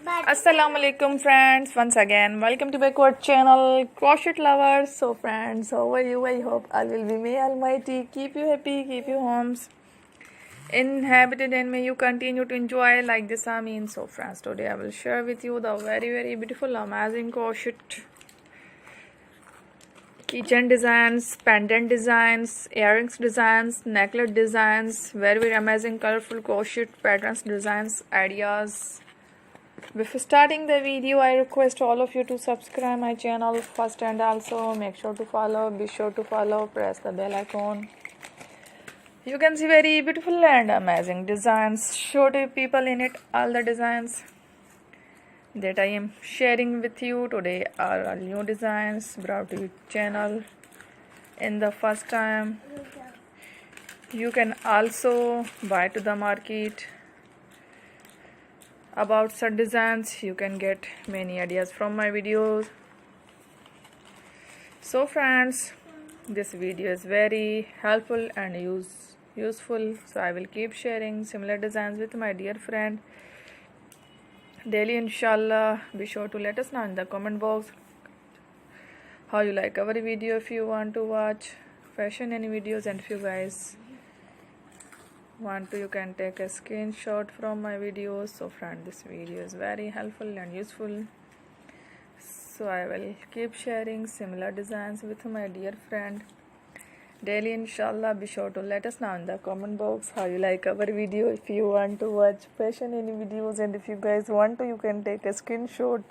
Assalamu alaikum friends, once again welcome to back to our channel Crochet Lovers. So friends, how are you? I hope all will be may almighty keep you happy, keep you homes inhabited, and may you continue to enjoy like this. I mean, so friends, today I will share with you the very beautiful amazing crochet keychain designs, pendant designs, earrings designs, necklace designs, very amazing colorful crochet patterns designs ideas. Before starting the video, I request all of you to subscribe my channel first, and also make sure to follow, be sure to follow, press the bell icon. You can see very beautiful and amazing designs, show to people in it. All the designs that I am sharing with you today are all new designs brought to your channel in the first time. You can also buy to the market about such designs. You can get many ideas from my videos. So friends, this video is very helpful and useful, so I will keep sharing similar designs with my dear friend daily, inshallah. Be sure to let us know in the comment box how you like our video. If you want to watch fashion any videos, and if you guys want to, you can take a screenshot from my videos. So friend, this video is very helpful and useful, so I will keep sharing similar designs with my dear friend daily, inshallah. Be sure to let us know in the comment box how you like our video. If you want to watch fashion any videos, and if you guys want to, you can take a screenshot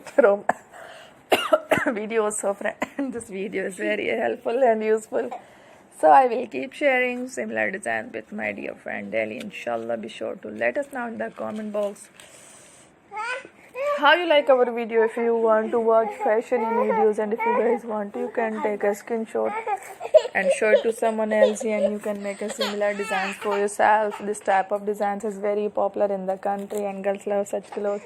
from videos. So friend, this video is very helpful and useful, so I will keep sharing similar designs with my dear friend daily, inshallah. Be sure to let us know in the comment box how you like our video. If you want to watch fashion in videos, and if you guys want to, you can take a screenshot and show it to someone else, and you can make a similar designs for yourself. This type of designs is very popular in the country, and girls love such clothes.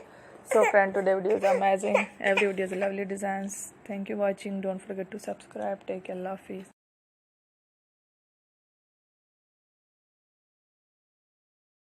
So friend, today video is amazing. Every video is lovely designs. Thank you for watching. Don't forget to subscribe. Take care. Love, peace.